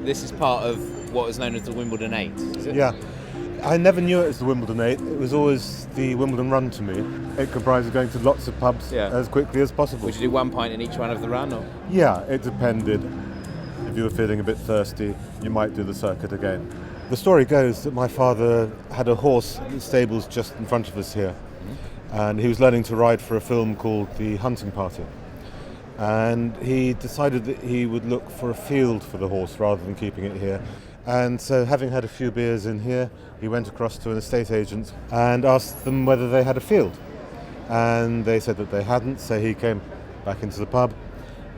this is part of what is known as the Wimbledon 8, is it? Yeah. I never knew it as the Wimbledon 8. It was always the Wimbledon Run to me. It comprised going to lots of pubs as quickly as possible. Would you do 1 pint in each one of the run? Or? Yeah, it depended. If you were feeling a bit thirsty, you might do the circuit again. The story goes that my father had a horse in the stables just in front of us here. And he was learning to ride for a film called The Hunting Party. And he decided that he would look for a field for the horse rather than keeping it here. And so, having had a few beers in here, he went across to an estate agent and asked them whether they had a field. And they said that they hadn't, so he came back into the pub,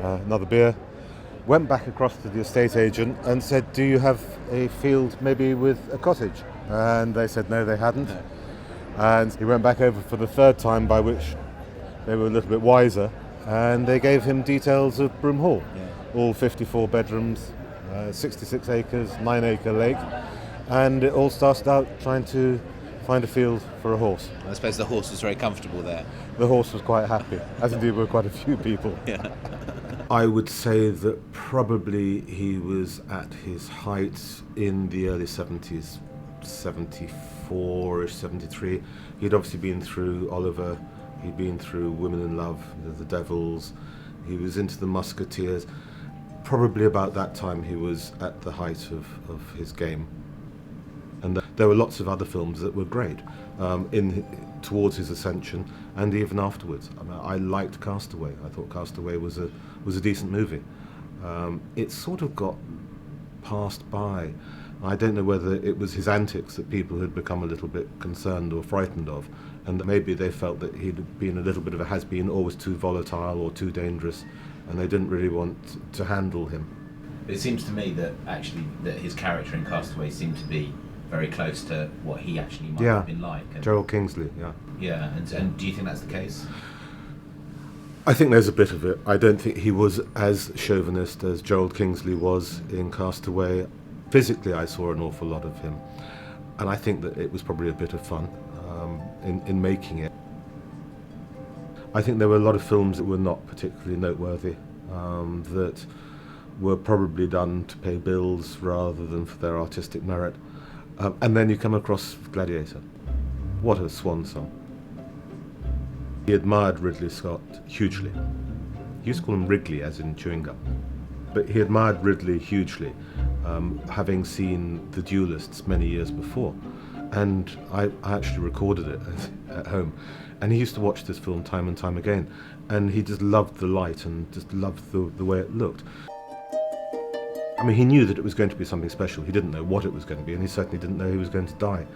another beer, went back across to the estate agent and said, "Do you have a field maybe with a cottage?" And they said no, they hadn't. No. And he went back over for the third time, by which they were a little bit wiser, and they gave him details of Broom Hall. All 54 bedrooms, 66 acres, 9-acre lake, and it all started out trying to find a field for a horse. I suppose the horse was very comfortable there. The horse was quite happy, as indeed were quite a few people. Yeah. I would say that probably he was at his height in the early 70s, 74-ish, 73. He'd obviously been through Oliver, he'd been through Women in Love, The Devils, he was into the Musketeers. Probably about that time he was at the height of his game. And there were lots of other films that were great towards his ascension and even afterwards. I mean, I liked Castaway. I thought Castaway was a decent movie. It sort of got passed by. I don't know whether it was his antics that people had become a little bit concerned or frightened of, and that maybe they felt that he'd been a little bit of a has-been, or was too volatile or too dangerous, and they didn't really want to handle him. It seems to me that actually that his character in Castaway seemed to be very close to what he actually might have been like. And Gerald Kingsley, yeah. Yeah, and do you think that's the case? I think there's a bit of it. I don't think he was as chauvinist as Gerald Kingsley was in Castaway. Physically, I saw an awful lot of him, and I think that it was probably a bit of fun in making it. I think there were a lot of films that were not particularly noteworthy, that were probably done to pay bills rather than for their artistic merit. And then you come across Gladiator. What a swan song. He admired Ridley Scott hugely. He used to call him Wrigley, as in chewing gum. But he admired Ridley hugely, having seen The Duelists many years before. And I actually recorded it at home. And he used to watch this film time and time again. And he just loved the light and just loved the way it looked. I mean, he knew that it was going to be something special. He didn't know what it was going to be, and he certainly didn't know he was going to die.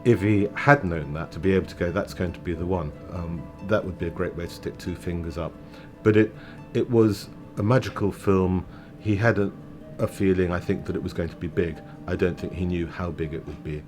If he had known that, to be able to go, that's going to be the one, that would be a great way to stick two fingers up. But it was a magical film. He had a feeling, I think, that it was going to be big. I don't think he knew how big it would be.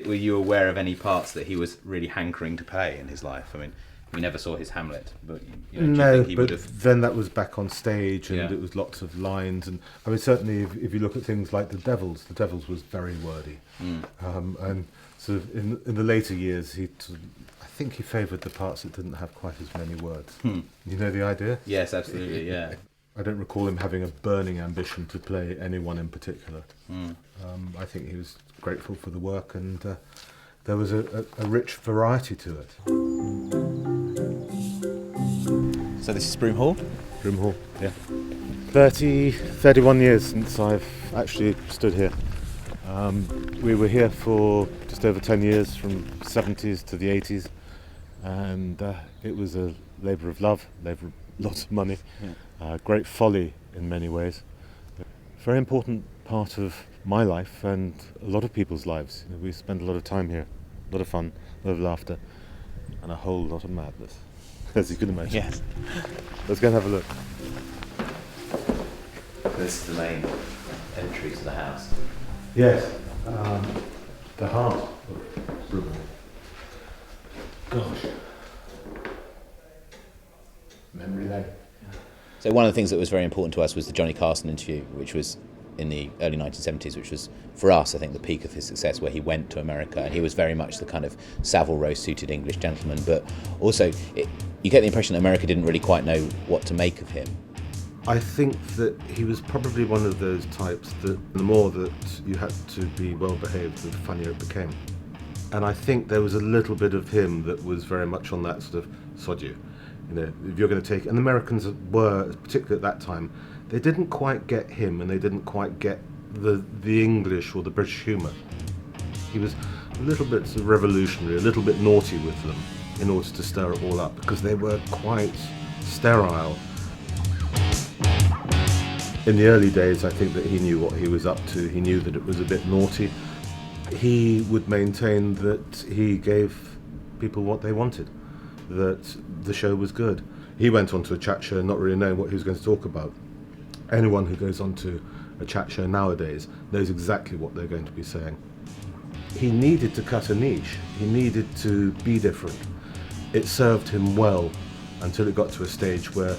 Were you aware of any parts that he was really hankering to play in his life? I mean, we never saw his Hamlet, but do you think he would have... then that was back on stage, and it was lots of lines. And I mean, certainly, if you look at things like The Devils was very wordy. And sort of in the later years, I think he favoured the parts that didn't have quite as many words. You know the idea? Yes, absolutely. Yeah. I don't recall him having a burning ambition to play anyone in particular. I think he was grateful for the work, and there was a rich variety to it. So this is Broom Hall? Broom Hall, yeah. 31 years since I've actually stood here. We were here for just over 10 years, from 70s to the 80s, and it was a labour of love, labour of lots of money, great folly in many ways. Very important part of my life and a lot of people's lives. We spend a lot of time here, a lot of fun, a lot of laughter, and a whole lot of madness, as you can imagine. Yes. Let's go and have a look. This is the main entry to the house. Yes, the heart of Broom. Gosh. Memory lane. So one of the things that was very important to us was the Johnny Carson interview, which was in the early 1970s, which was, for us, I think, the peak of his success, where he went to America, and he was very much the kind of Savile Row-suited English gentleman, but also you get the impression that America didn't really quite know what to make of him. I think that he was probably one of those types that the more that you had to be well behaved, the funnier it became. And I think there was a little bit of him that was very much on that sort of sod you. You know, if you're going to take, and the Americans were, particularly at that time, they didn't quite get him, and they didn't quite get the English or the British humour. He was a little bit sort of revolutionary, a little bit naughty with them, in order to stir it all up, because they were quite sterile. In the early days, I think that he knew what he was up to. He knew that it was a bit naughty. He would maintain that he gave people what they wanted, that the show was good. He went on to a chat show not really knowing what he was going to talk about. Anyone who goes on to a chat show nowadays knows exactly what they're going to be saying. He needed to cut a niche. He needed to be different. It served him well until it got to a stage where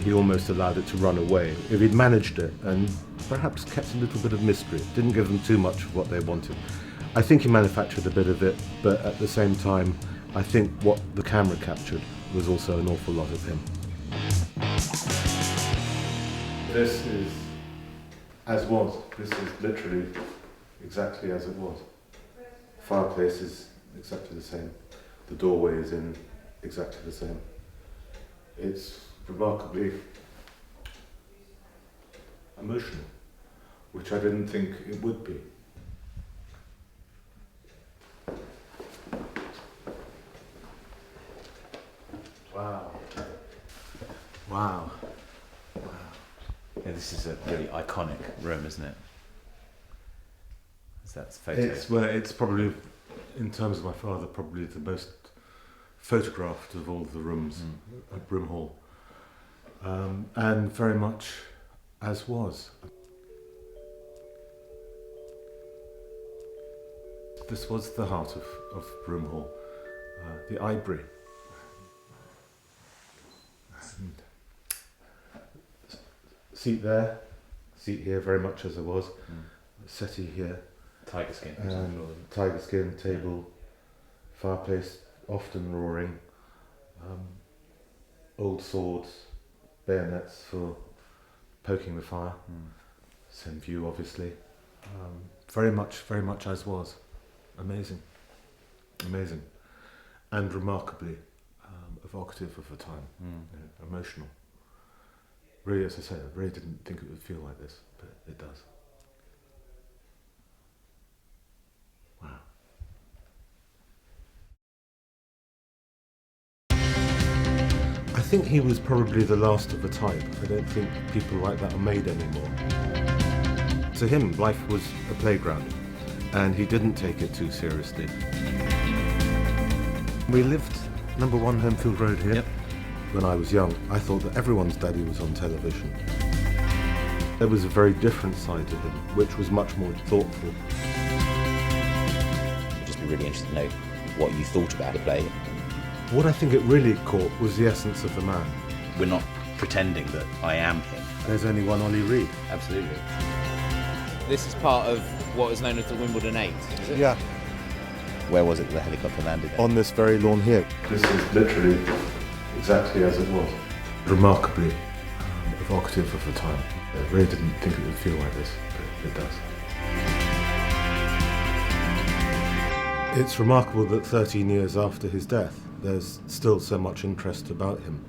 he almost allowed it to run away. If he'd managed it and perhaps kept a little bit of mystery, didn't give them too much of what they wanted. I think he manufactured a bit of it, but at the same time, I think what the camera captured was also an awful lot of him. This is as was. This is literally exactly as it was. Fireplace is exactly the same. The doorway is in exactly the same. It's remarkably emotional, which I didn't think it would be. Wow. Wow. Yeah, this is a really iconic room, isn't it? That's photo. It's probably, in terms of my father, probably the most photographed of all the rooms at Brimhall. And very much as was. This was the heart of Brimhall, the Ivory. And seat there, seat here, very much as I was. Settee here. Tiger skin. Tiger skin, table, fireplace, often roaring. Old swords, bayonets for poking the fire. Same view, obviously. Very much as was. Amazing. And remarkably evocative of the time. Emotional. Really, as I said, I really didn't think it would feel like this, but it does. Wow. I think he was probably the last of the type. I don't think people like that are made anymore. To him, life was a playground, and he didn't take it too seriously. We lived number 1 Homefield Road here. Yep. When I was young, I thought that everyone's daddy was on television. There was a very different side to him, which was much more thoughtful. I'd just be really interested to know what you thought about the play. What I think it really caught was the essence of the man. We're not pretending that I am him. There's only one Ollie Reed. Absolutely. This is part of what is known as the Wimbledon 8, is it? Yeah, Where was it that the helicopter landed? on this very lawn here. This is literally exactly as it was. Remarkably evocative of the time. I really didn't think it would feel like this, but it does. It's remarkable that 13 years after his death, there's still so much interest about him.